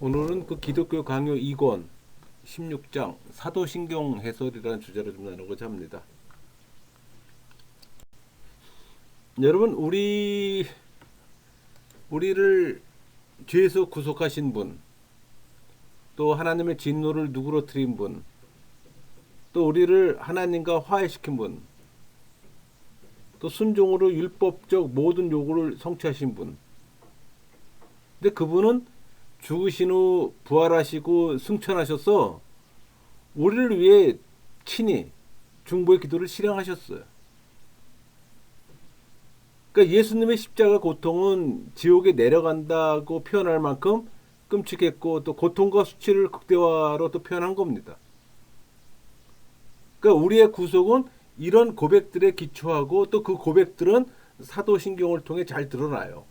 오늘은 그 기독교 강요 2권 16장 사도신경 해설이라는 주제로 좀 나누고자 합니다. 여러분, 우리를 죄에서 구속하신 분, 또 하나님의 진노를 누그러뜨린 분, 또 우리를 하나님과 화해시킨 분, 또 순종으로 율법적 모든 요구를 성취하신 분. 근데 그분은 죽으신 후 부활하시고 승천하셔서 우리를 위해 친히 중보의 기도를 실행하셨어요. 그러니까 예수님의 십자가 고통은 지옥에 내려간다고 표현할 만큼 끔찍했고, 또 고통과 수치를 극대화로 또 표현한 겁니다. 그러니까 우리의 구속은 이런 고백들에 기초하고, 또 그 고백들은 사도신경을 통해 잘 드러나요.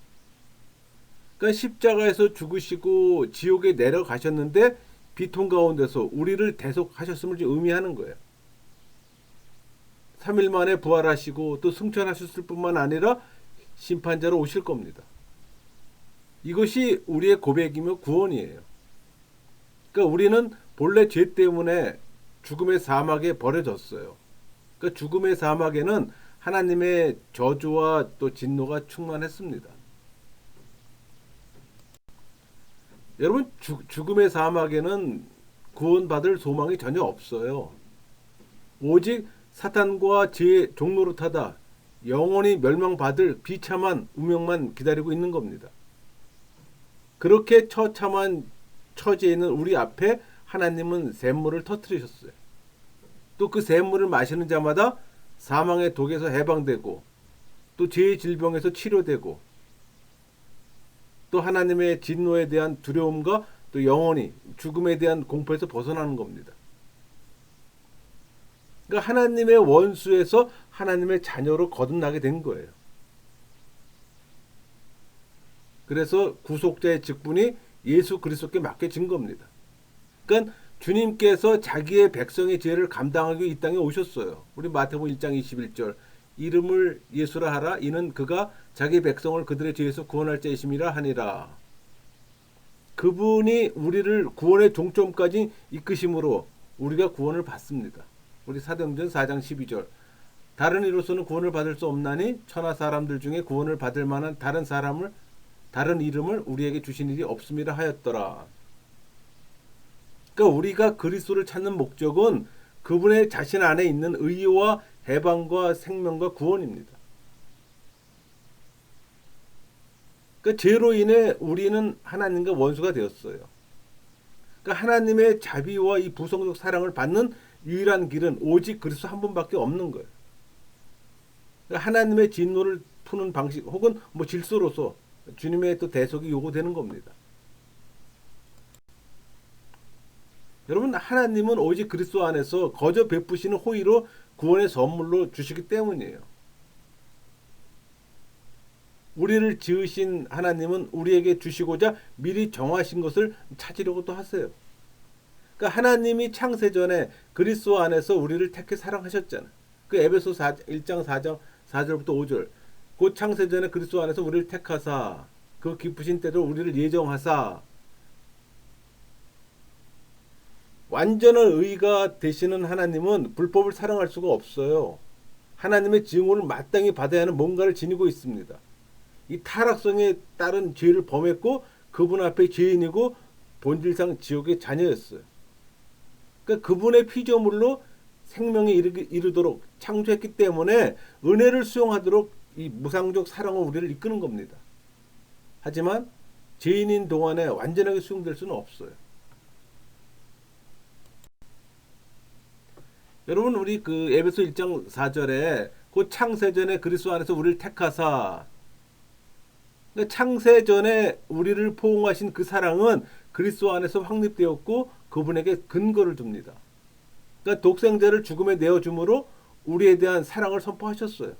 그러니까 십자가에서 죽으시고 지옥에 내려가셨는데 비통 가운데서 우리를 대속하셨음을 의미하는 거예요. 3일 만에 부활하시고 또 승천하셨을 뿐만 아니라 심판자로 오실 겁니다. 이것이 우리의 고백이며 구원이에요. 그러니까 우리는 본래 죄 때문에 죽음의 사막에 버려졌어요. 그러니까 죽음의 사막에는 하나님의 저주와 또 진노가 충만했습니다. 여러분, 죽음의 사막에는 구원받을 소망이 전혀 없어요. 오직 사탄과 죄의 종노릇하다 영원히 멸망받을 비참한 운명만 기다리고 있는 겁니다. 그렇게 처참한 처지에 있는 우리 앞에 하나님은 샘물을 터뜨리셨어요. 또 그 샘물을 마시는 자마다 사망의 독에서 해방되고, 또 죄의 질병에서 치료되고, 또 하나님의 진노에 대한 두려움과 또 영원히 죽음에 대한 공포에서 벗어나는 겁니다. 그러니까 하나님의 원수에서 하나님의 자녀로 거듭나게 된 거예요. 그래서 구속자의 직분이 예수 그리스도께 맡겨진 겁니다. 그러니까 주님께서 자기의 백성의 죄를 감당하기 위해 이 땅에 오셨어요. 우리 마태복음 1장 21절, 이름을 예수라 하라, 이는 그가 자기 백성을 그들의 죄에서 구원할 자이심이라 하니라. 그분이 우리를 구원의 종점까지 이끄심으로 우리가 구원을 받습니다. 우리 사도행전 4장 12절, 다른 이로서는 구원을 받을 수 없나니 천하 사람들 중에 구원을 받을 만한 다른 이름을 우리에게 주신 일이 없음이라 하였더라. 그러니까 우리가 그리스도를 찾는 목적은 그분의 자신 안에 있는 의와 해방과 생명과 구원입니다. 그러니까 죄로 인해 우리는 하나님과 원수가 되었어요. 그러니까 하나님의 자비와 이 부성적 사랑을 받는 유일한 길은 오직 그리스도 한 분밖에 없는 거예요. 그러니까 하나님의 진노를 푸는 방식 혹은 질서로서 주님의 또 대속이 요구되는 겁니다. 여러분, 하나님은 오직 그리스도 안에서 거저 베푸시는 호의로 구원의 선물로 주시기 때문이에요. 우리를 지으신 하나님은 우리에게 주시고자 미리 정하신 것을 찾으려고 또 하세요. 그러니까 하나님이 창세전에 그리스도 안에서 우리를 택해 사랑하셨잖아요. 그 에베소 1장 4절부터 5절, 곧 창세전에 그리스도 안에서 우리를 택하사 그 기쁘신 때로 우리를 예정하사. 완전한 의가 되시는 하나님은 불법을 사랑할 수가 없어요. 하나님의 증오를 마땅히 받아야 하는 뭔가를 지니고 있습니다. 이 타락성에 따른 죄를 범했고 그분 앞에 죄인이고 본질상 지옥의 자녀였어요. 그러니까 그분의 피조물로 생명에 이르도록 창조했기 때문에 은혜를 수용하도록 이 무상적 사랑으로 우리를 이끄는 겁니다. 하지만 죄인인 동안에 완전하게 수용될 수는 없어요. 여러분, 우리 그 에베소 1장 4절에 그 창세전에 그리스도 안에서 우리를 택하사, 그러니까 창세전에 우리를 포옹하신 그 사랑은 그리스도 안에서 확립되었고 그분에게 근거를 줍니다. 그러니까 독생자를 죽음에 내어줌으로 우리에 대한 사랑을 선포하셨어요.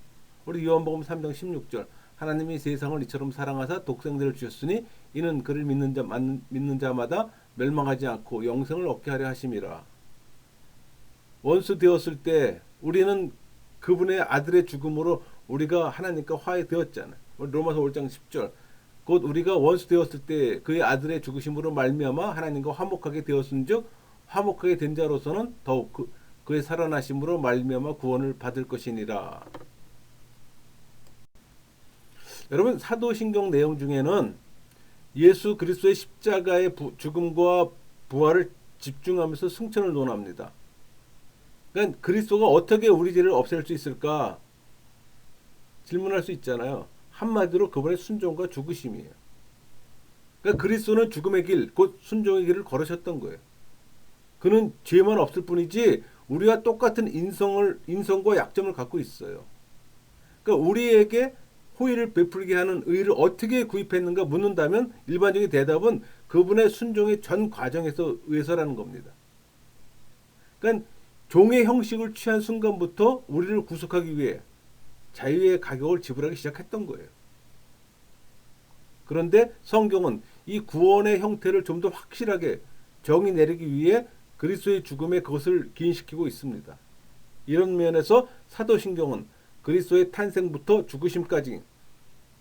우리 요한복음 3장 16절, 하나님이 세상을 이처럼 사랑하사 독생자를 주셨으니 이는 그를 믿는 자마다 멸망하지 않고 영생을 얻게 하려 하심이라. 원수 되었을 때 우리는 그분의 아들의 죽음으로 우리가 하나님과 화해되었잖아요. 로마서 5장 10절, 곧 우리가 원수 되었을 때 그의 아들의 죽으심으로 말미암아 하나님과 화목하게 되었은즉 화목하게 된 자로서는 더욱 그의 살아나심으로 말미암아 구원을 받을 것이니라. 여러분 사도신경 내용 중에는 예수 그리스도의 십자가의 죽음과 부활을 집중하면서 승천을 논합니다. 그러니까 그리스도가 어떻게 우리 죄를 없앨 수 있을까 질문할 수 있잖아요. 한마디로 그분의 순종과 죽으심이에요. 그러니까 그리스도는 죽음의 길, 곧 순종의 길을 걸으셨던 거예요. 그는 죄만 없을 뿐이지 우리와 똑같은 인성과 약점을 갖고 있어요. 그러니까 우리에게 호의를 베풀게 하는 의를 어떻게 구입했는가 묻는다면 일반적인 대답은 그분의 순종의 전 과정에서 의해서라는 겁니다. 그러니까 종의 형식을 취한 순간부터 우리를 구속하기 위해 자유의 가격을 지불하기 시작했던 거예요. 그런데 성경은 이 구원의 형태를 좀 더 확실하게 정의 내리기 위해 그리스도의 죽음에 그것을 기인시키고 있습니다. 이런 면에서 사도신경은 그리스도의 탄생부터 죽으심까지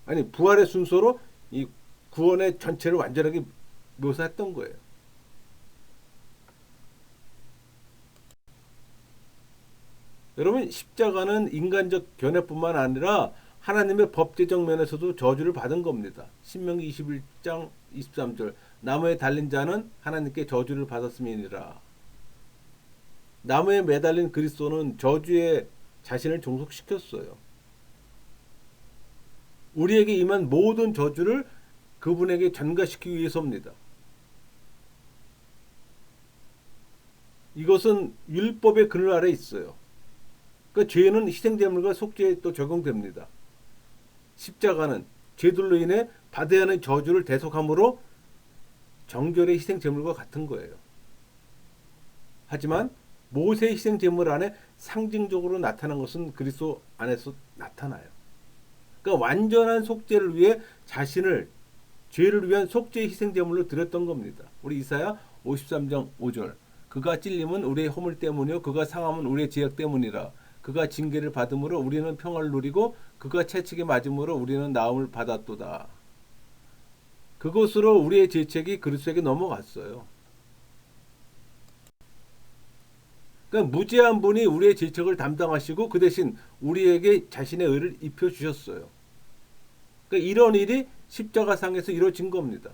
아니 부활의 순서로 이 구원의 전체를 완전하게 묘사했던 거예요. 여러분 십자가는 인간적 견해뿐만 아니라 하나님의 법제적 면에서도 저주를 받은 겁니다. 신명기 21장 23절 나무에 달린 자는 하나님께 저주를 받았음이니라. 나무에 매달린 그리스도는 저주에 자신을 종속시켰어요. 우리에게 임한 모든 저주를 그분에게 전가시키기 위해서입니다. 이것은 율법의 그늘 아래 있어요. 그러니까 죄는 희생제물과 속죄에 또 적용됩니다. 십자가는 죄들로 인해 받아야 하는 저주를 대속함으로 정결의 희생제물과 같은 거예요. 하지만 모세의 희생제물 안에 상징적으로 나타난 것은 그리스도 안에서 나타나요. 그러니까 완전한 속죄를 위해 자신을 죄를 위한 속죄의 희생제물로 드렸던 겁니다. 우리 이사야 53장 5절 그가 찔림은 우리의 허물 때문이요 그가 상함은 우리의 죄악 때문이라. 그가 징계를 받음으로 우리는 평화를 누리고 그가 채찍에 맞음으로 우리는 나음을 받았도다. 그것으로 우리의 죄책이 그리스도에게 넘어갔어요. 그러니까 무죄한 분이 우리의 죄책을 담당하시고 그 대신 우리에게 자신의 의를 입혀주셨어요. 그러니까 이런 일이 십자가상에서 이루어진 겁니다.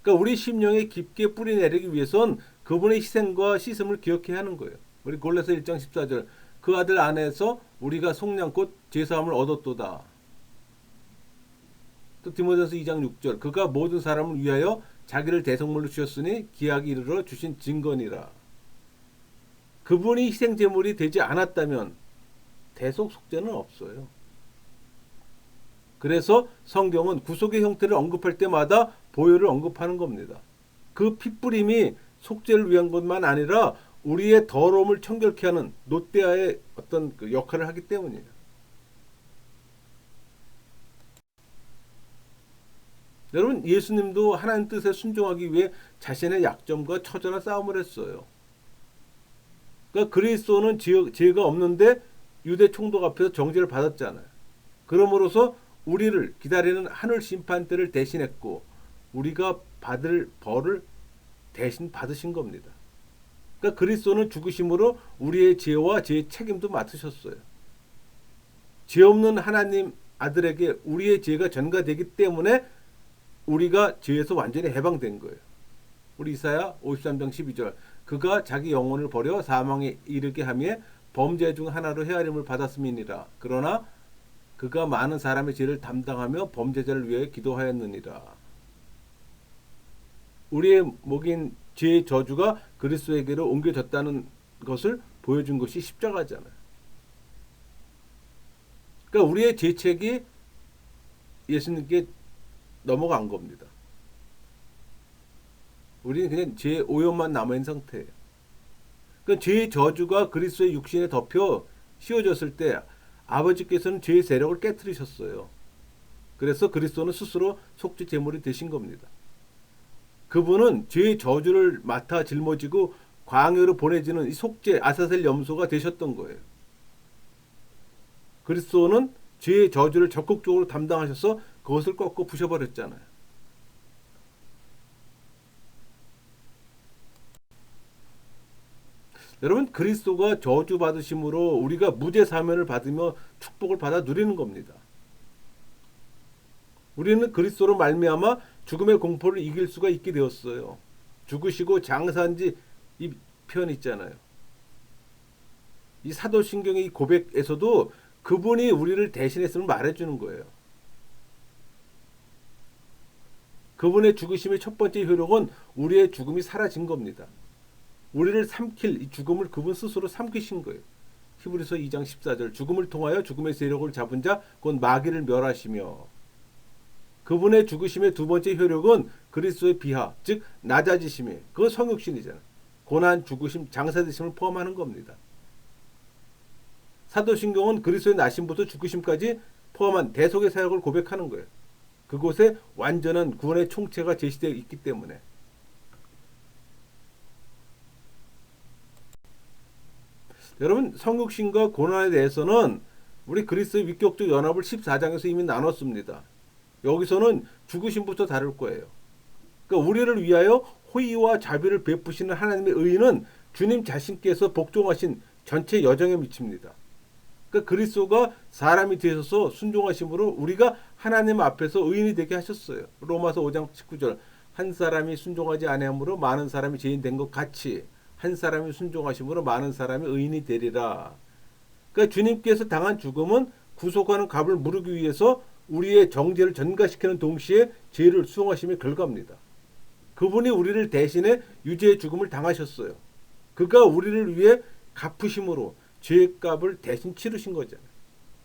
그러니까 우리 심령에 깊게 뿌리내리기 위해선 그분의 희생과 씻음을 기억해야 하는 거예요. 우리 골로새 1장 14절 그 아들 안에서 우리가 속량 곧 제사함을 얻었도다. 또 디모데전서 2장 6절 그가 모든 사람을 위하여 자기를 대속물로 주셨으니 기약이 이르러 주신 증거니라. 그분이 희생제물이 되지 않았다면 대속 속죄는 없어요. 그래서 성경은 구속의 형태를 언급할 때마다 보혈을 언급하는 겁니다. 그 핏뿌림이 속죄를 위한 것만 아니라 우리의 더러움을 청결케 하는 놋대야의 어떤 그 역할을 하기 때문이에요. 여러분 예수님도 하나님 뜻에 순종하기 위해 자신의 약점과 처절한 싸움을 했어요. 그러니까 그리스도는 죄가 없는데 유대 총독 앞에서 정죄를 받았잖아요. 그러므로서 우리를 기다리는 하늘 심판대를 대신했고 우리가 받을 벌을 대신 받으신 겁니다. 그러니까 그리스도는 죽으심으로 우리의 죄와 죄의 책임도 맡으셨어요. 죄 없는 하나님 아들에게 우리의 죄가 전가되기 때문에 우리가 죄에서 완전히 해방된 거예요. 우리 이사야 53장 12절 그가 자기 영혼을 버려 사망에 이르게 하며 범죄 중 하나로 헤아림을 받았음이니라. 그러나 그가 많은 사람의 죄를 담당하며 범죄자를 위해 기도하였느니라. 우리의 목인 죄의 저주가 그리스도에게로 옮겨졌다는 것을 보여준 것이 십자가잖아요. 그러니까 우리의 죄책이 예수님께 넘어간 겁니다. 우리는 그냥 죄의 오염만 남아있는 상태예요. 그러니까 죄의 저주가 그리스도의 육신에 덮여 씌워졌을 때 아버지께서는 죄의 세력을 깨뜨리셨어요. 그래서 그리스도는 스스로 속죄 제물이 되신 겁니다. 그분은 죄의 저주를 맡아 짊어지고 광야로 보내지는 이 속죄 아사셀 염소가 되셨던 거예요. 그리스도는 죄의 저주를 적극적으로 담당하셔서 그것을 꺾고 부셔버렸잖아요. 여러분, 그리스도가 저주 받으심으로 우리가 무죄 사면을 받으며 축복을 받아 누리는 겁니다. 우리는 그리스도로 말미암아 죽음의 공포를 이길 수가 있게 되었어요. 죽으시고 장사한 지 이 표현 있잖아요. 이 사도신경의 이 고백에서도 그분이 우리를 대신했음을 말해주는 거예요. 그분의 죽으심의 첫 번째 효력은 우리의 죽음이 사라진 겁니다. 우리를 삼킬 이 죽음을 그분 스스로 삼키신 거예요. 히브리서 2장 14절 죽음을 통하여 죽음의 세력을 잡은 자 곧 마귀를 멸하시며 그분의 죽으심의 두 번째 효력은 그리스도의 비하 즉 낮아지심이에요. 그건 성육신이잖아요. 고난, 죽으심, 장사되심을 포함하는 겁니다. 사도신경은 그리스도의 나심부터 죽으심까지 포함한 대속의 사역을 고백하는 거예요. 그곳에 완전한 구원의 총체가 제시되어 있기 때문에. 여러분, 성육신과 고난에 대해서는 우리 그리스도의 위격적 연합을 14장에서 이미 나눴습니다. 여기서는 죽으심부터 다룰 거예요. 그러니까 우리를 위하여 호의와 자비를 베푸시는 하나님의 의는 주님 자신께서 복종하신 전체 여정에 미칩니다. 그러니까 그리스도가 사람이 되셔서 순종하심으로 우리가 하나님 앞에서 의인이 되게 하셨어요. 로마서 5장 19절 한 사람이 순종하지 아니함으로 많은 사람이 죄인 된 것 같이 한 사람이 순종하심으로 많은 사람이 의인이 되리라. 그러니까 주님께서 당한 죽음은 구속하는 값을 물기 위해서 우리의 정죄를 전가시키는 동시에 죄를 수용하심의 결과입니다. 그분이 우리를 대신해 유죄의 죽음을 당하셨어요. 그가 우리를 위해 갚으심으로 죄의 값을 대신 치르신 거잖아요.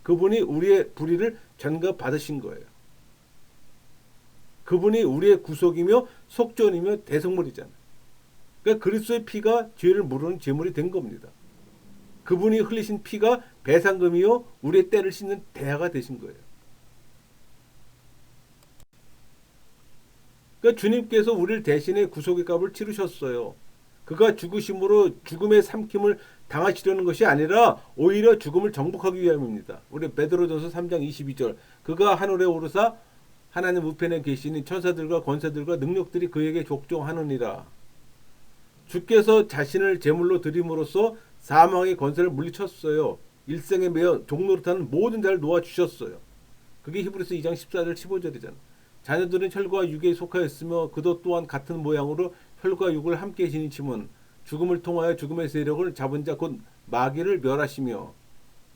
그분이 우리의 불의를 전가받으신 거예요. 그분이 우리의 구속이며 속전이며 대속물이잖아요. 그러니까 그리스도의 피가 죄를 물으는 제물이 된 겁니다. 그분이 흘리신 피가 배상금이요 우리의 때를 씻는 대야가 되신 거예요. 그러니까 주님께서 우리를 대신해 구속의 값을 치르셨어요. 그가 죽으심으로 죽음의 삼킴을 당하시려는 것이 아니라 오히려 죽음을 정복하기 위함입니다. 우리 베드로전서 3장 22절 그가 하늘에 오르사 하나님 우편에 계시니 천사들과 권세들과 능력들이 그에게 족종하느니라. 주께서 자신을 제물로 드림으로써 사망의 권세를 물리쳤어요. 일생에 매여 종노릇하는 모든 자를 놓아주셨어요. 그게 히브리서 2장 14절 15절이잖아요. 자녀들은 혈과 육에 속하였으며 그도 또한 같은 모양으로 혈과 육을 함께 지니침은 죽음을 통하여 죽음의 세력을 잡은 자 곧 마귀를 멸하시며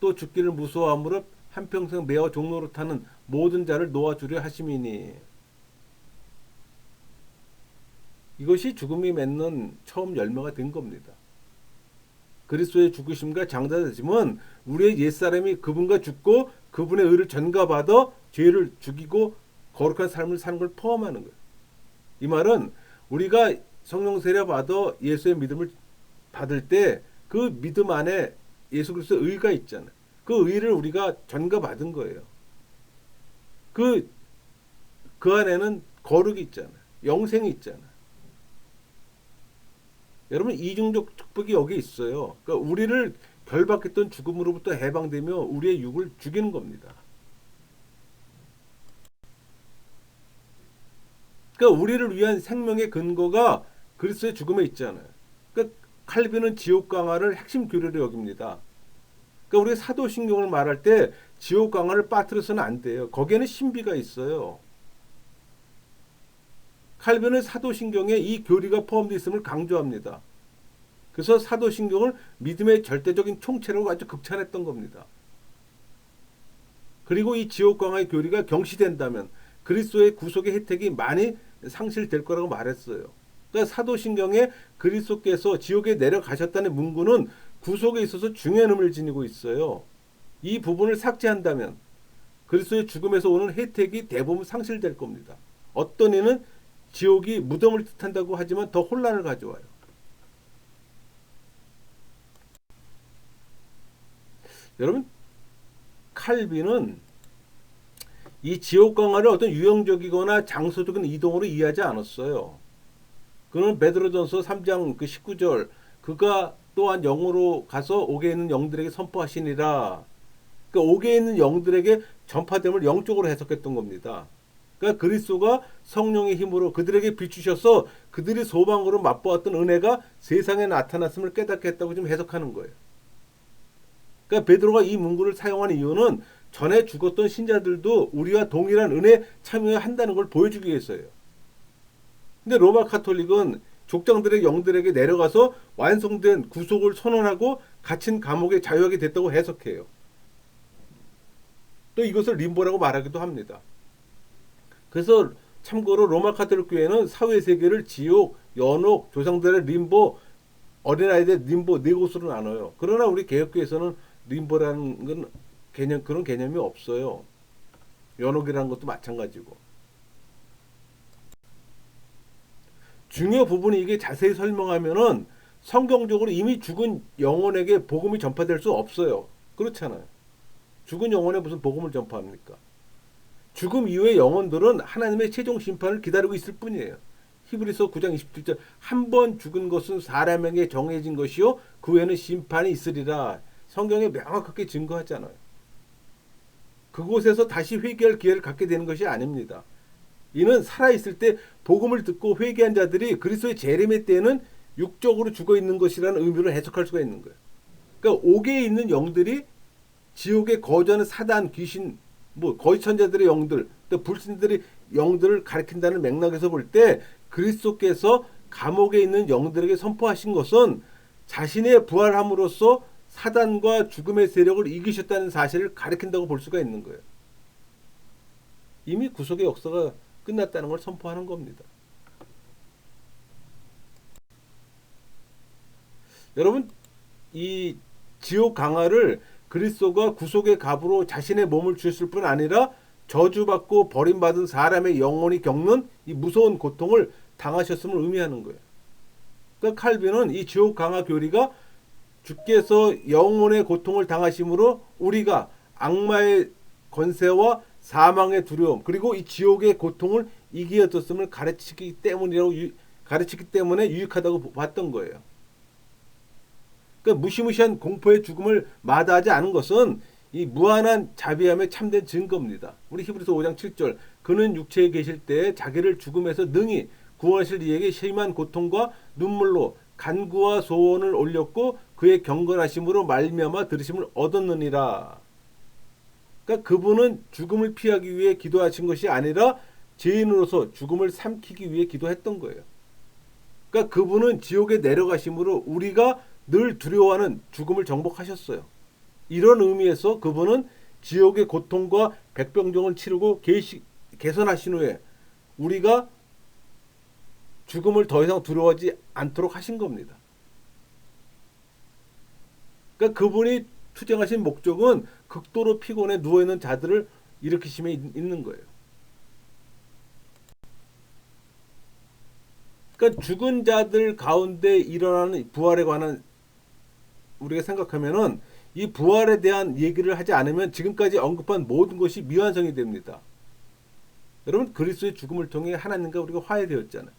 또 죽기를 무서워함으로 한평생 매어 종노릇하는 모든 자를 놓아주려 하심이니. 이것이 죽음이 맺는 처음 열매가 된 겁니다. 그리스도의 죽으심과 장사되심은 우리의 옛사람이 그분과 죽고 그분의 의를 전가받아 죄를 죽이고 거룩한 삶을 사는 걸 포함하는 거예요. 이 말은 우리가 성령 세례 받아 예수의 믿음을 받을 때 그 믿음 안에 예수 그리스도의 의가 있잖아요. 그 의를 우리가 전가받은 거예요. 그 안에는 거룩이 있잖아요. 영생이 있잖아요. 여러분 이중적 축복이 여기 있어요. 그러니까 우리를 결박했던 죽음으로부터 해방되며 우리의 육을 죽이는 겁니다. 그러니까 우리를 위한 생명의 근거가 그리스도의 죽음에 있잖아요. 그러니까 칼빈은 지옥 강화를 핵심 교리로 여깁니다. 그러니까 우리 사도신경을 말할 때 지옥 강화를 빠뜨려서는 안 돼요. 거기에는 신비가 있어요. 칼빈은 사도신경에 이 교리가 포함되어 있음을 강조합니다. 그래서 사도신경을 믿음의 절대적인 총체라고 아주 극찬했던 겁니다. 그리고 이 지옥 강화의 교리가 경시된다면 그리스도의 구속의 혜택이 많이 상실될 거라고 말했어요. 그러니까 사도신경에 그리스도께서 지옥에 내려가셨다는 문구는 구속에 있어서 중요한 의미를 지니고 있어요. 이 부분을 삭제한다면 그리스도의 죽음에서 오는 혜택이 대부분 상실될 겁니다. 어떤 이는 지옥이 무덤을 뜻한다고 하지만 더 혼란을 가져와요. 여러분 칼빈은 이 지옥 강화를 어떤 유형적이거나 장소적인 이동으로 이해하지 않았어요. 그는 베드로전서 3장 19절 그가 또한 영으로 가서 옥에 있는 영들에게 선포하시니라. 그러니까 옥에 있는 영들에게 전파됨을 영적으로 해석했던 겁니다. 그러니까 그리스도가 성령의 힘으로 그들에게 비추셔서 그들이 소망으로 맛보았던 은혜가 세상에 나타났음을 깨닫게 했다고 좀 해석하는 거예요. 그러니까 베드로가 이 문구를 사용한 이유는 전에 죽었던 신자들도 우리와 동일한 은혜에 참여한다는 걸 보여주기 위해서예요. 근데 로마 카톨릭은 족장들의 영들에게 내려가서 완성된 구속을 선언하고 갇힌 감옥에 자유하게 됐다고 해석해요. 또 이것을 림보라고 말하기도 합니다. 그래서 참고로 로마 카톨릭 교회는 사회세계를 지옥, 연옥, 조상들의 림보, 어린아이들의 림보 네 곳으로 나눠요. 그러나 우리 개혁교회에서는 림보라는 건 그런 개념이 없어요. 연옥이라는 것도 마찬가지고. 중요 부분이 이게 자세히 설명하면은 성경적으로 이미 죽은 영혼에게 복음이 전파될 수 없어요. 그렇잖아요. 죽은 영혼에 무슨 복음을 전파합니까? 죽음 이후의 영혼들은 하나님의 최종 심판을 기다리고 있을 뿐이에요. 히브리서 9장 27절 한 번 죽은 것은 사람에게 정해진 것이요 그 후에는 심판이 있으리라. 성경에 명확하게 증거하잖아요. 그곳에서 다시 회개할 기회를 갖게 되는 것이 아닙니다. 이는 살아있을 때 복음을 듣고 회개한 자들이 그리스도의 재림의 때에는 육적으로 죽어 있는 것이라는 의미로 해석할 수가 있는 거예요. 그러니까 옥에 있는 영들이 지옥에 거주하는 사단, 귀신, 거짓 천자들의 영들, 또 불신들의 영들을 가리킨다는 맥락에서 볼 때 그리스도께서 감옥에 있는 영들에게 선포하신 것은 자신의 부활함으로써 사단과 죽음의 세력을 이기셨다는 사실을 가리킨다고 볼 수가 있는 거예요. 이미 구속의 역사가 끝났다는 걸 선포하는 겁니다. 여러분, 이 지옥 강화를 그리스도가 구속의 갑으로 자신의 몸을 주셨을 뿐 아니라 저주받고 버림받은 사람의 영혼이 겪는 이 무서운 고통을 당하셨음을 의미하는 거예요. 그러니까 칼빈은 이 지옥 강화 교리가 주께서 영혼의 고통을 당하심으로 우리가 악마의 권세와 사망의 두려움 그리고 이 지옥의 고통을 이기었음을 가르치기 때문에 유익하다고 봤던 거예요. 그러니까 무시무시한 공포의 죽음을 마다하지 않은 것은 이 무한한 자비함의 참된 증거입니다. 우리 히브리서 5장 7절 그는 육체에 계실 때 자기를 죽음에서 능히 구원하실 이에게 심한 고통과 눈물로 간구와 소원을 올렸고 그의 경건하심으로 말미암아 들으심을 얻었느니라. 그러니까 그분은 죽음을 피하기 위해 기도하신 것이 아니라 죄인으로서 죽음을 삼키기 위해 기도했던 거예요. 그러니까 그분은 지옥에 내려가심으로 우리가 늘 두려워하는 죽음을 정복하셨어요. 이런 의미에서 그분은 지옥의 고통과 백병종을 치르고 개선하신 후에 우리가 죽음을 더 이상 두려워하지 않도록 하신 겁니다. 그러니까 그분이 투쟁하신 목적은 극도로 피곤해 누워있는 자들을 일으키심에 있는 거예요. 그러니까 죽은 자들 가운데 일어나는 부활에 관한 우리가 생각하면은 이 부활에 대한 얘기를 하지 않으면 지금까지 언급한 모든 것이 미완성이 됩니다. 여러분 그리스도의 죽음을 통해 하나님과 우리가 화해되었잖아요.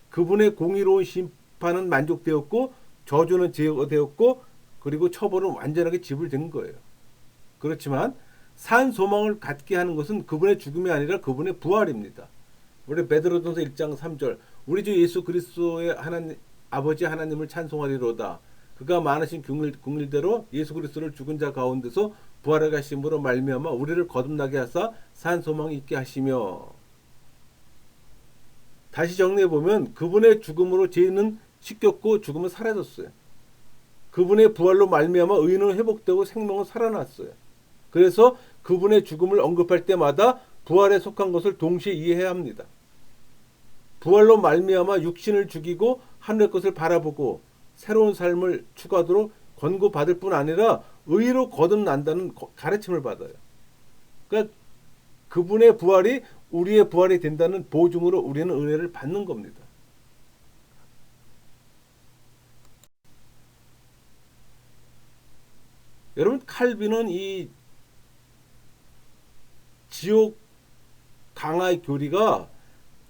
그분의 공의로운 심판은 만족되었고 저주는 제거되었고 그리고 처벌은 완전하게 지불된 거예요. 그렇지만 산 소망을 갖게 하는 것은 그분의 죽음이 아니라 그분의 부활입니다. 우리 베드로전서 1장 3절 우리 주 예수 그리스도의 아버지 하나님을 찬송하리로다. 그가 많으신 긍휼대로 예수 그리스도를 죽은 자 가운데서 부활해 가심으로 말미암아 우리를 거듭나게 하사 산 소망이 있게 하시며. 다시 정리해 보면 그분의 죽음으로 죄는 씻겼고 죽음은 사라졌어요. 그분의 부활로 말미암아 의인은 회복되고 생명은 살아났어요. 그래서 그분의 죽음을 언급할 때마다 부활에 속한 것을 동시에 이해해야 합니다. 부활로 말미암아 육신을 죽이고 하늘의 것을 바라보고 새로운 삶을 추구하도록 권고받을 뿐 아니라 의로 거듭난다는 가르침을 받아요. 그러니까 그분의 부활이 우리의 부활이 된다는 보증으로 우리는 은혜를 받는 겁니다. 여러분 칼빈은 이 지옥 강화의 교리가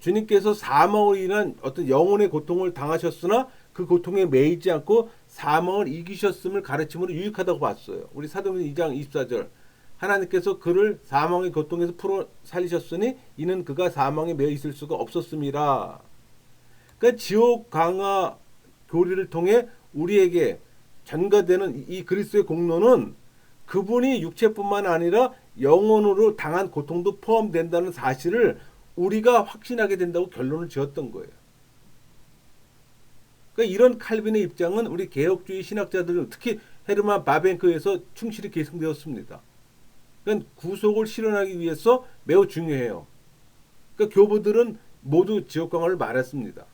주님께서 사망으로 인한 어떤 영혼의 고통을 당하셨으나 그 고통에 매이지 않고 사망을 이기셨음을 가르침으로 유익하다고 봤어요. 우리 사도행전 2장 24절 하나님께서 그를 사망의 고통에서 풀어 살리셨으니 이는 그가 사망에 매여 있을 수가 없었음이라. 그러니까 지옥 강화 교리를 통해 우리에게 전가되는 이 그리스도의 공로는 그분이 육체뿐만 아니라 영혼으로 당한 고통도 포함된다는 사실을 우리가 확신하게 된다고 결론을 지었던 거예요. 그러니까 이런 칼빈의 입장은 우리 개혁주의 신학자들, 특히 헤르만 바벤크에서 충실히 계승되었습니다. 그러니까 구속을 실현하기 위해서 매우 중요해요. 그러니까 교부들은 모두 지옥 강화를 말했습니다.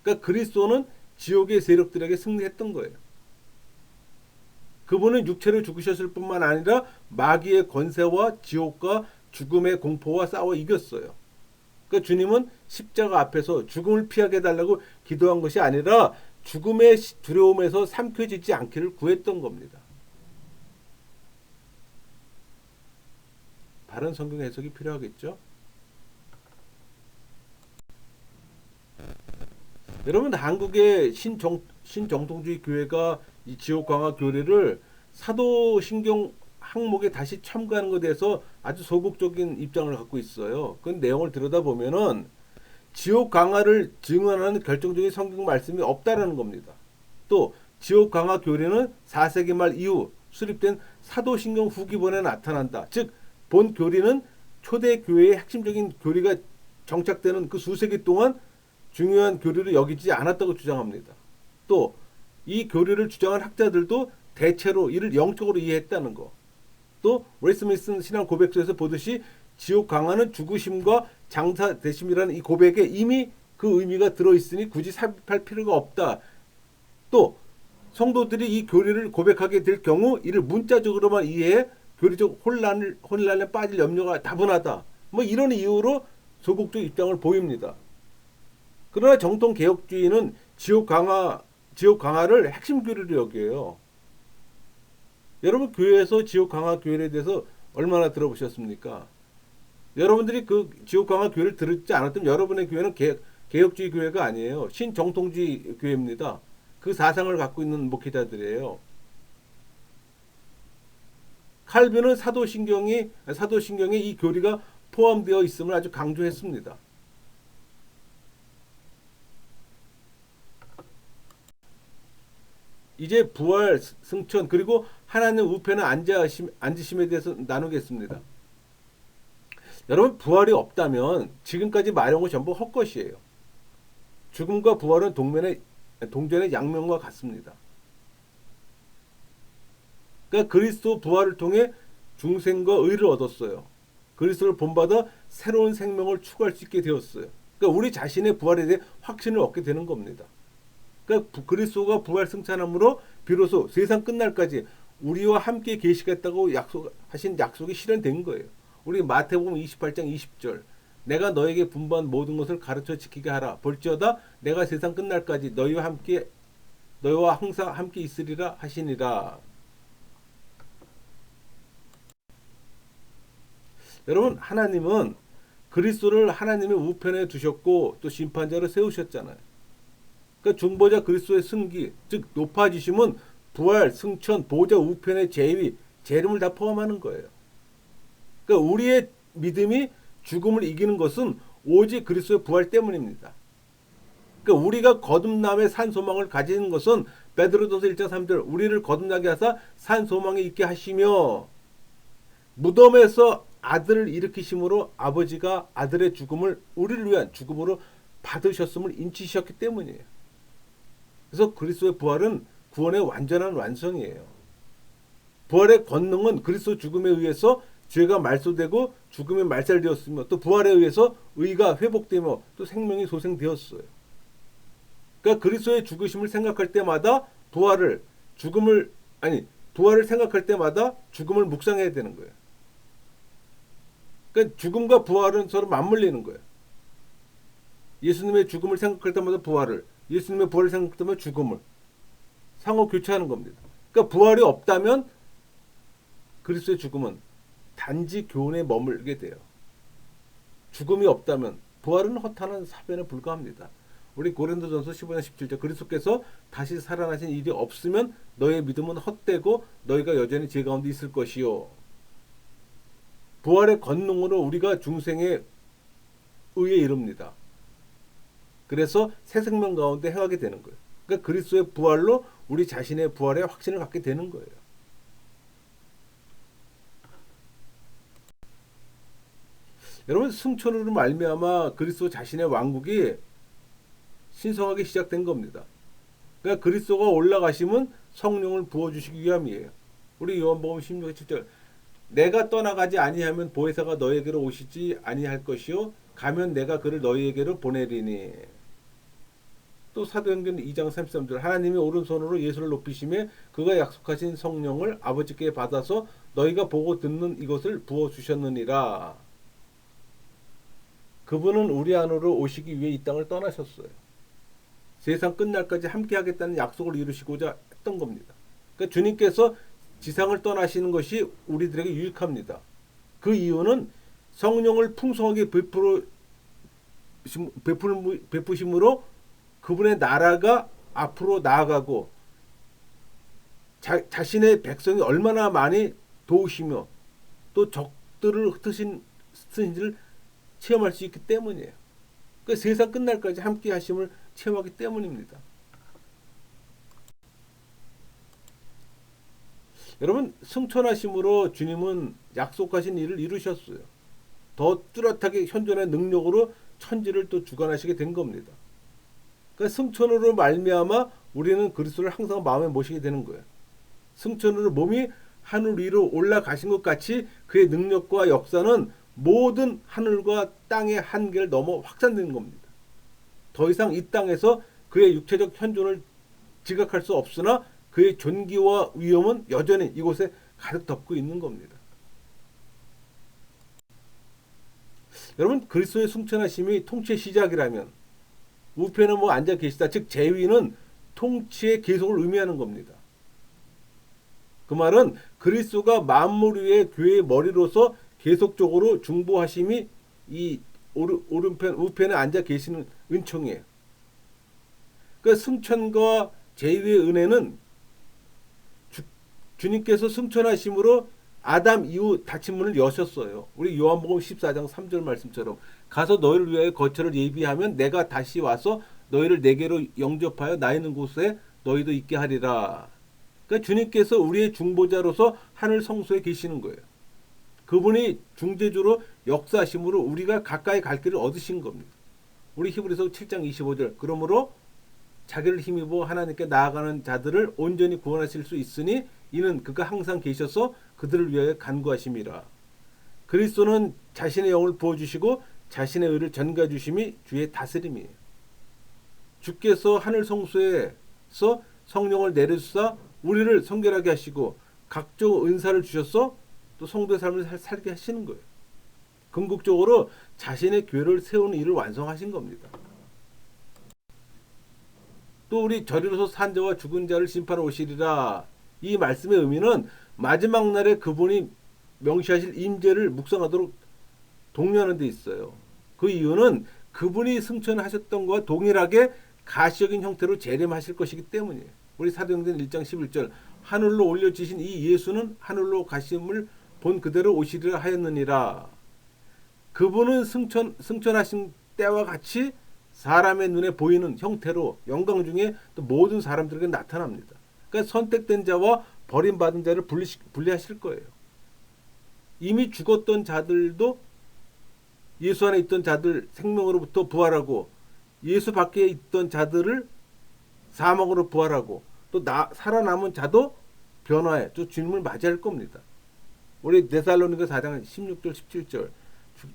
그러니까 그리스도는 지옥의 세력들에게 승리했던 거예요. 그분은 육체를 죽으셨을 뿐만 아니라 마귀의 권세와 지옥과 죽음의 공포와 싸워 이겼어요. 그러니까 주님은 십자가 앞에서 죽음을 피하게 해달라고 기도한 것이 아니라 죽음의 두려움에서 삼켜지지 않기를 구했던 겁니다. 바른 성경 해석이 필요하겠죠? 여러분, 한국의 신정통주의 교회가 이 지옥 강화 교리를 사도신경 항목에 다시 첨가하는 것에 대해서 아주 소극적인 입장을 갖고 있어요. 그 내용을 들여다보면은 지옥 강화를 증언하는 결정적인 성경 말씀이 없다라는 겁니다. 또 지옥 강화 교리는 4세기 말 이후 수립된 사도신경 후기본에 나타난다. 즉 본 교리는 초대 교회의 핵심적인 교리가 정착되는 그 수세기 동안 중요한 교리를 여기지 않았다고 주장합니다. 또 이 교리를 주장한 학자들도 대체로 이를 영적으로 이해했다는 거. 또 웨스민스턴 신앙 고백서에서 보듯이 지옥 강화는 죽으심과 장사되심이라는 이 고백에 이미 그 의미가 들어있으니 굳이 삽입할 필요가 없다. 또 성도들이 이 교리를 고백하게 될 경우 이를 문자적으로만 이해해 교리적 혼란에 빠질 염려가 다분하다. 뭐 이런 이유로 소극적 입장을 보입니다. 그러나 정통 개혁주의는 지옥 강화를 핵심 교리로 여겨요. 여러분, 교회에서 지옥 강화 교리에 대해서 얼마나 들어보셨습니까? 여러분들이 그 지옥 강화 교리를 들었지 않았다면 여러분의 교회는 개혁주의 교회가 아니에요. 신정통주의 교회입니다. 그 사상을 갖고 있는 목회자들이에요. 칼빈은 사도신경에 이 교리가 포함되어 있음을 아주 강조했습니다. 이제 부활, 승천, 그리고 하나님 우편에 앉으심에 대해서 나누겠습니다. 여러분, 부활이 없다면 지금까지 말한 것 전부 헛것이에요. 죽음과 부활은 동전의 양면과 같습니다. 그러니까 그리스도 부활을 통해 중생과 의를 얻었어요. 그리스도를 본받아 새로운 생명을 추구할 수 있게 되었어요. 그러니까 우리 자신의 부활에 대해 확신을 얻게 되는 겁니다. 그러니까 그리스도가 부활 승천함으로 비로소 세상 끝날까지 우리와 함께 계시겠다고 하신 약속이 실현된 거예요. 우리 마태복음 28장 20절, 내가 너에게 분부한 모든 것을 가르쳐 지키게 하라. 볼지어다 내가 세상 끝날까지 너희와 항상 함께 있으리라 하시니라. 여러분, 하나님은 그리스도를 하나님의 우편에 두셨고 또 심판자로 세우셨잖아요. 그러니까 중보자 그리스도의 승기, 즉 높아지심은 부활, 승천, 보좌 우편의 재위, 재림을 다 포함하는 거예요. 그러니까 우리의 믿음이 죽음을 이기는 것은 오직 그리스도의 부활 때문입니다. 그러니까 우리가 거듭남의 산 소망을 가지는 것은 베드로전서 1장 3절, 우리를 거듭나게 하사 산 소망에 있게 하시며 무덤에서 아들을 일으키심으로 아버지가 아들의 죽음을 우리를 위한 죽음으로 받으셨음을 인치셨기 때문이에요. 그래서 그리스도의 부활은 구원의 완전한 완성이에요. 부활의 권능은 그리스도 죽음에 의해서 죄가 말소되고 죽음이 말살되었으며 또 부활에 의해서 의가 회복되며 또 생명이 소생되었어요. 그러니까 그리스도의 죽으심을 생각할 때마다 부활을 생각할 때마다 죽음을 묵상해야 되는 거예요. 그러니까 죽음과 부활은 서로 맞물리는 거예요. 예수님의 죽음을 생각할 때마다 부활을, 예수님의 부활을 생각할 때마다 죽음을 상호 교체하는 겁니다. 그러니까 부활이 없다면 그리스도의 죽음은 단지 교훈에 머물게 돼요. 죽음이 없다면 부활은 허탄한 사변에 불과합니다. 우리 고린도전서 15장 17절, 그리스도께서 다시 살아나신 일이 없으면 너의 믿음은 헛되고 너희가 여전히 죄 가운데 있을 것이요. 부활의 권능으로 우리가 중생의 의에 이릅니다. 그래서 새 생명 가운데 행하게 되는 거예요. 그러니까 그리스도의 부활로 우리 자신의 부활의 확신을 갖게 되는 거예요. 여러분, 승천으로 말미암아 그리스도 자신의 왕국이 신성하게 시작된 겁니다. 그러니까 그리스도가 올라가시면 성령을 부어주시기 위함이에요. 우리 요한복음 16장 7절, 내가 떠나가지 아니하면 보혜사가 너에게로 오시지 아니할 것이요 가면 내가 그를 너희에게로 보내리니. 또 사도행전 2장 33절, 하나님이 오른손으로 예수를 높이시며 그가 약속하신 성령을 아버지께 받아서 너희가 보고 듣는 이것을 부어주셨느니라. 그분은 우리 안으로 오시기 위해 이 땅을 떠나셨어요. 세상 끝날까지 함께 하겠다는 약속을 이루시고자 했던 겁니다. 그러니까 주님께서 지상을 떠나시는 것이 우리들에게 유익합니다. 그 이유는 성령을 풍성하게 베푸심으로 그분의 나라가 앞으로 나아가고 자신의 백성이 얼마나 많이 도우시며 또 적들을 흩으신지를 체험할 수 있기 때문이에요. 그 세상 끝날까지 함께 하심을 체험하기 때문입니다. 여러분, 승천하심으로 주님은 약속하신 일을 이루셨어요. 더 뚜렷하게 현존의 능력으로 천지를 또 주관하시게 된 겁니다. 그러니까 승천으로 말미암아 우리는 그리스도를 항상 마음에 모시게 되는 거예요. 승천으로 몸이 하늘 위로 올라가신 것 같이 그의 능력과 역사는 모든 하늘과 땅의 한계를 넘어 확산되는 겁니다. 더 이상 이 땅에서 그의 육체적 현존을 지각할 수 없으나 그의 존귀와 위엄은 여전히 이곳에 가득 덮고 있는 겁니다. 여러분, 그리스도의 승천하심이 통치의 시작이라면 우편은 앉아 계시다, 즉 제위는 통치의 계속을 의미하는 겁니다. 그 말은 그리스도가 만물 위의 교회의 머리로서 계속적으로 중보하심이 이 오른편 우편에 앉아 계시는 은총이에요. 그 승천과 제위의 은혜는 주님께서 승천하심으로 아담 이후 닫힌 문을 여셨어요. 우리 요한복음 14장 3절 말씀처럼 가서 너희를 위하여 거처를 예비하면 내가 다시 와서 너희를 내게로 영접하여 나 있는 곳에 너희도 있게 하리라. 그러니까 주님께서 우리의 중보자로서 하늘 성소에 계시는 거예요. 그분이 중재주로 역사하심으로 우리가 가까이 갈 길을 얻으신 겁니다. 우리 히브리서 7장 25절, 그러므로 자기를 힘입어 하나님께 나아가는 자들을 온전히 구원하실 수 있으니 이는 그가 항상 계셔서 그들을 위하여 간구하심이라. 그리스도는 자신의 영을 부어주시고 자신의 의를 전가해 주심이 주의 다스림이에요. 주께서 하늘 성소에서 성령을 내려주사 우리를 성결하게 하시고 각종 은사를 주셔서 또 성도의 삶을 살게 하시는 거예요. 궁극적으로 자신의 교회를 세우는 일을 완성하신 겁니다. 또 우리 저리로서 산 자와 죽은 자를 심판하러 오시리라. 이 말씀의 의미는 마지막 날에 그분이 명시하실 임재를 묵상하도록 독려하는 데 있어요. 그 이유는 그분이 승천하셨던 것과 동일하게 가시적인 형태로 재림하실 것이기 때문이에요. 우리 사도행전 1장 11절, 하늘로 올려지신 이 예수는 하늘로 가심을 본 그대로 오시리라 하였느니라. 그분은 승천하신 때와 같이 사람의 눈에 보이는 형태로 영광 중에 또 모든 사람들에게 나타납니다. 그러니까 선택된 자와 버림받은 자를 분리하실 거예요. 이미 죽었던 자들도 예수 안에 있던 자들 생명으로부터 부활하고 예수 밖에 있던 자들을 사망으로 부활하고 또 살아남은 자도 변화해 또 주님을 맞이할 겁니다. 우리 데살로니가 4장 16절 17절,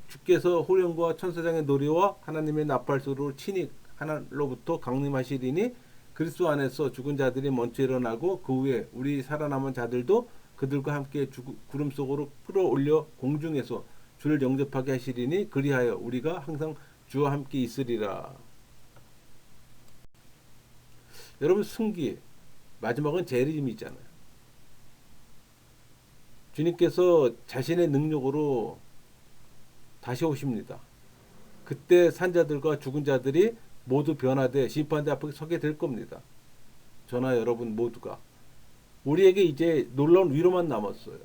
주께서 호령과 천사장의 노래와 하나님의 나팔소리로 친히 하늘로부터 강림하시리니 그리스도 안에서 죽은 자들이 먼저 일어나고 그 후에 우리 살아남은 자들도 그들과 함께 구름 속으로 끌어올려 공중에서 주를 영접하게 하시리니 그리하여 우리가 항상 주와 함께 있으리라. 여러분, 승기 마지막은 재림이잖아요. 주님께서 자신의 능력으로 다시 오십니다. 그때 산자들과 죽은 자들이 모두 변화돼 심판대 앞에 서게 될 겁니다. 저나 여러분 모두가. 우리에게 이제 놀라운 위로만 남았어요.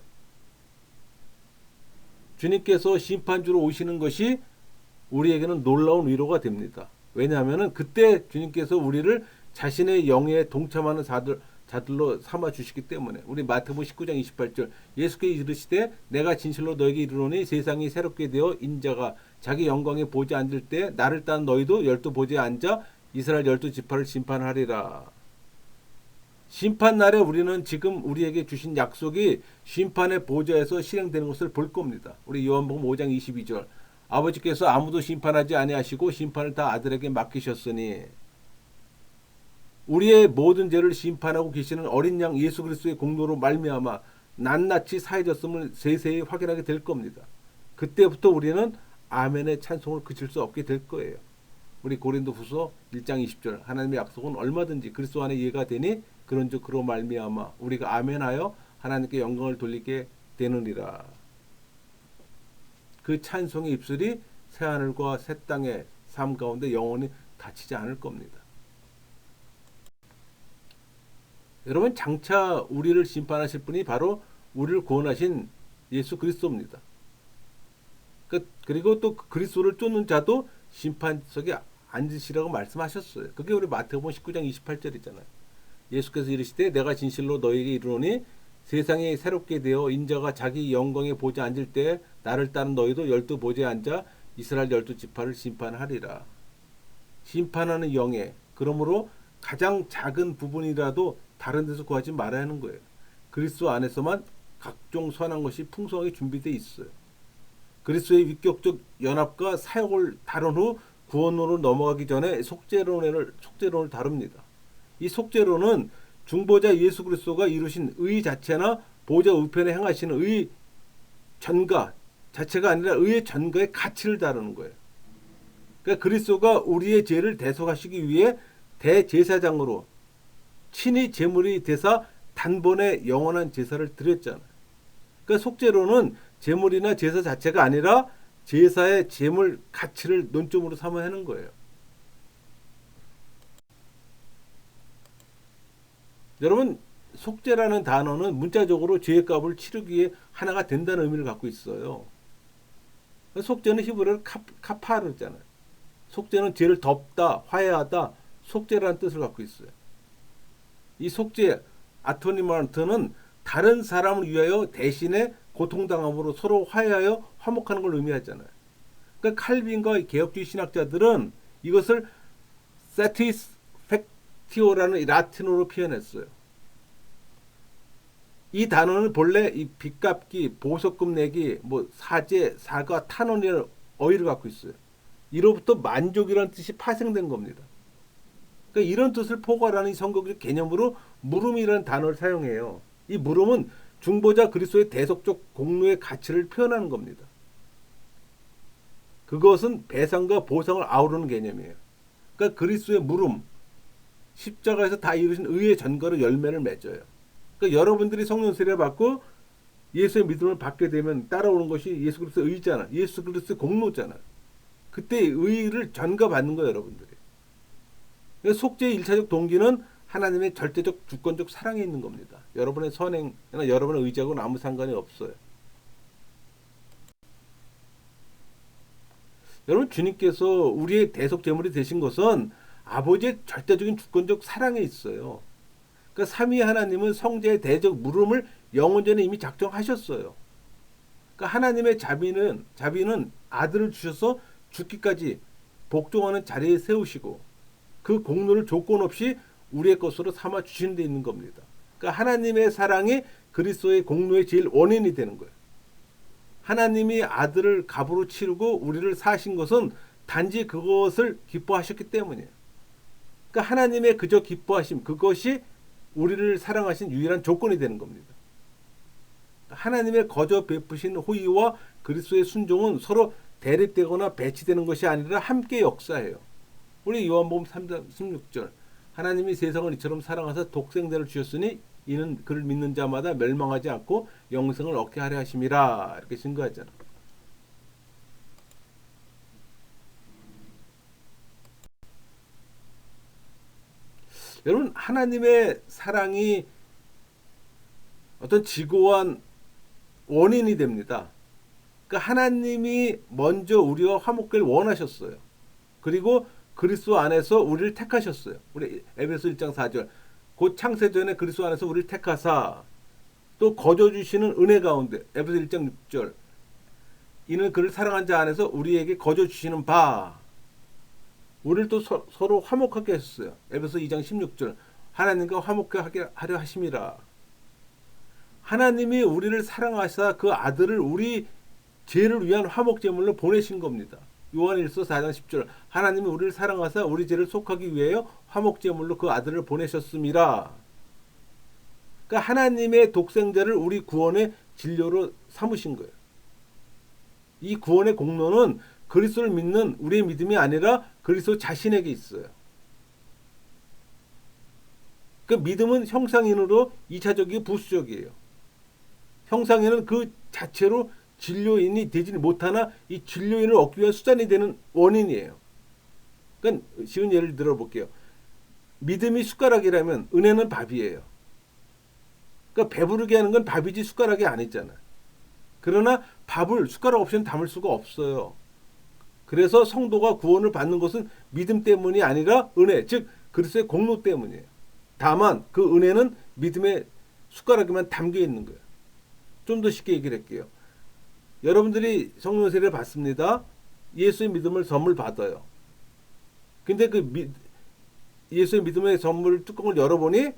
주님께서 심판주로 오시는 것이 우리에게는 놀라운 위로가 됩니다. 왜냐하면 그때 주님께서 우리를 자신의 영에 동참하는 자들로 삼아 주시기 때문에. 우리 마태복음 19장 28절 예수께서 이르시되 내가 진실로 너에게 이르노니 세상이 새롭게 되어 인자가 자기 영광에 보좌에 앉을 때 나를 따른 너희도 열두 보좌에 앉아 이스라엘 열두 지파를 심판하리라. 심판날에 우리는 지금 우리에게 주신 약속이 심판의 보좌에서 실행되는 것을 볼 겁니다. 우리 요한복음 5장 22절 아버지께서 아무도 심판하지 아니하시고 심판을 다 아들에게 맡기셨으니 우리의 모든 죄를 심판하고 계시는 어린 양 예수 그리스도의 공로로 말미암아 낱낱이 사해졌음을 세세히 확인하게 될 겁니다. 그때부터 우리는 아멘의 찬송을 그칠 수 없게 될 거예요. 우리 고린도후서 1장 20절 하나님의 약속은 얼마든지 그리스도 안에 이해가 되니 그런즉 그로 말미암아 우리가 아멘하여 하나님께 영광을 돌리게 되느니라. 그 찬송의 입술이 새하늘과 새 땅의 삶 가운데 영원히 닫히지 않을 겁니다. 여러분 장차 우리를 심판하실 분이 바로 우리를 구원하신 예수 그리스도입니다. 그리고 또 그리스도를 쫓는 자도 심판석에 앉으시라고 말씀하셨어요. 그게 우리 마태복음 19장 28절이잖아요. 예수께서 이르시되 내가 진실로 너에게 이르노니 세상이 새롭게 되어 인자가 자기 영광에 보좌에 앉을 때 나를 따른 너희도 열두 보좌에 앉아 이스라엘 열두 지파를 심판하리라. 심판하는 영예. 그러므로 가장 작은 부분이라도 다른 데서 구하지 말아야 하는 거예요. 그리스도 안에서만 각종 선한 것이 풍성하게 준비되어 있어요. 그리스도의 위격적 연합과 사역을 다룬 후 구원으로 넘어가기 전에 속죄론을 다룹니다. 이 속죄론은 중보자 예수 그리스도가 이루신 의 자체나 보좌 우편에 행하시는 의 전가 자체가 아니라 의의 전가의 가치를 다루는 거예요. 그러니까 그리스도가 우리의 죄를 대속하시기 위해 대제사장으로 친히 제물이 되사 단번에 영원한 제사를 드렸잖아요. 그러니까 속죄로는 제물이나 제사 자체가 아니라 제사의 제물 가치를 논점으로 삼아야 하는 거예요. 여러분 속죄라는 단어는 문자적으로 죄의 값을 치르기 위해 하나가 된다는 의미를 갖고 있어요. 속죄는 히브리어로 카파르잖아요. 속죄는 죄를 덮다, 화해하다, 속죄라는 뜻을 갖고 있어요. 이 속죄 아토니마르트는 다른 사람을 위하여 대신에 고통당함으로 서로 화해하여 화목하는 걸 의미하잖아요. 그러니까 칼빈과 개혁주의 신학자들은 이것을 satisfactio라는 라틴어로 표현했어요. 이 단어는 본래 이 빚 갚기, 보석금 내기, 뭐 사죄, 사과, 탄원이라는 어휘를 갖고 있어요. 이로부터 만족이라는 뜻이 파생된 겁니다. 그러니까 이런 뜻을 포괄하는 성경적 개념으로 물음이라는 단어를 사용해요. 이 물음은 중보자 그리스도의 대속적 공로의 가치를 표현하는 겁니다. 그것은 배상과 보상을 아우르는 개념이에요. 그러니까 그리스도의 물음, 십자가에서 다 이루신 의의 전가로 열매를 맺어요. 그러니까 여러분들이 성령 세례를 받고 예수의 믿음을 받게 되면 따라오는 것이 예수 그리스도의 의잖아. 예수 그리스도의 공로잖아. 그때 의를 전가받는 거예요, 여러분들이. 속죄의 1차적 동기는 하나님의 절대적 주권적 사랑에 있는 겁니다. 여러분의 선행이나 여러분의 의지하고는 아무 상관이 없어요. 여러분 주님께서 우리의 대속 제물이 되신 것은 아버지의 절대적인 주권적 사랑에 있어요. 그러니까 삼위 하나님은 성자의 대적 물음을 영원전에 이미 작정하셨어요. 그러니까 하나님의 자비는 아들을 주셔서 죽기까지 복종하는 자리에 세우시고 그 공로를 조건 없이 우리의 것으로 삼아 주신 데 있는 겁니다. 그러니까 하나님의 사랑이 그리스도의 공로의 제일 원인이 되는 거예요. 하나님이 아들을 값으로 치르고 우리를 사신 것은 단지 그것을 기뻐하셨기 때문이에요. 그러니까 하나님의 그저 기뻐하심, 그것이 우리를 사랑하신 유일한 조건이 되는 겁니다. 하나님의 거저 베푸신 호의와 그리스도의 순종은 서로 대립되거나 배치되는 것이 아니라 함께 역사해요. 우리 요한복음 3장 16절 하나님이 세상을 이처럼 사랑하사 독생자를 주셨으니 이는 그를 믿는 자마다 멸망하지 않고 영생을 얻게 하려 하심이라 이렇게 증거하잖아. 여러분 하나님의 사랑이 어떤 지고한 원인이 됩니다. 그러니까 하나님이 먼저 우리와 화목을 원하셨어요. 그리고 그리스도 안에서 우리를 택하셨어요. 우리 에베소 1장 4절. 곧 창세전에 그리스도 안에서 우리를 택하사 또 거저 주시는 은혜 가운데 에베소 1장 6절. 이는 그를 사랑한 자 안에서 우리에게 거저 주시는 바. 우리를 또 서로 화목하게 하셨어요. 에베소 2장 16절. 하나님과 화목하게 하려 하심이라. 하나님이 우리를 사랑하사 그 아들을 우리 죄를 위한 화목 제물로 보내신 겁니다. 요한일서 4장 10절. 하나님이 우리를 사랑하사 우리 죄를 속하기 위하여 화목 제물로 그 아들을 보내셨음이라. 그러니까 하나님의 독생자를 우리 구원의 진료로 삼으신 거예요. 이 구원의 공로는 그리스도를 믿는 우리의 믿음이 아니라 그리스도 자신에게 있어요. 그 믿음은 형상인으로 2차적이고 부수적이에요. 형상인은 그 자체로 진료인이 되지 못하나 이 진료인을 얻기 위한 수단이 되는 원인이에요. 그러니까 쉬운 예를 들어볼게요. 믿음이 숟가락이라면 은혜는 밥이에요. 그러니까 배부르게 하는 건 밥이지 숟가락이 아니잖아요. 그러나 밥을 숟가락 없이는 담을 수가 없어요. 그래서 성도가 구원을 받는 것은 믿음 때문이 아니라 은혜, 즉 그리스도의 공로 때문이에요. 다만 그 은혜는 믿음의 숟가락에만 담겨 있는 거예요. 좀 더 쉽게 얘기를 할게요. 여러분들이 성령 세례를 받습니다. 예수의 믿음을 선물 받아요. 근데 그 예수의 믿음의 선물 뚜껑을 열어보니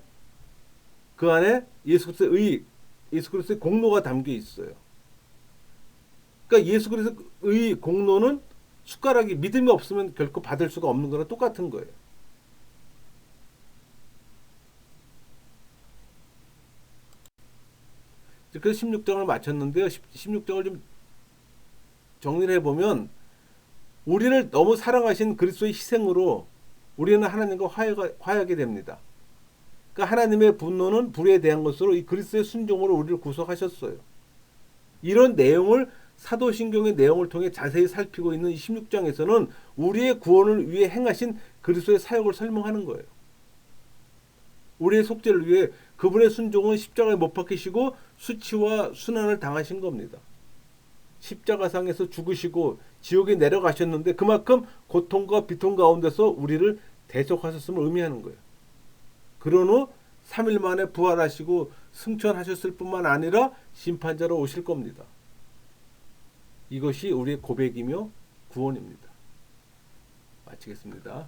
그 안에 예수 그리스도의 의, 예수 그리스도의 공로가 담겨 있어요. 그러니까 예수 그리스도의 공로는 숟가락이 믿음이 없으면 결코 받을 수가 없는 거랑 똑같은 거예요. 그래서 16장을 마쳤는데요. 16장을 좀 정리를 해보면 우리를 너무 사랑하신 그리스도의 희생으로 우리는 하나님과 화해하게 됩니다. 그러니까 하나님의 분노는 불에 대한 것으로 이 그리스도의 순종으로 우리를 구속하셨어요. 이런 내용을 사도신경의 내용을 통해 자세히 살피고 있는 이 16장에서는 우리의 구원을 위해 행하신 그리스도의 사역을 설명하는 거예요. 우리의 속죄를 위해 그분의 순종은 십자가에 못 박히시고 수치와 순환을 당하신 겁니다. 십자가상에서 죽으시고 지옥에 내려가셨는데 그만큼 고통과 비통 가운데서 우리를 대속하셨음을 의미하는 거예요. 그런 후 3일 만에 부활하시고 승천하셨을 뿐만 아니라 심판자로 오실 겁니다. 이것이 우리의 고백이며 구원입니다. 마치겠습니다.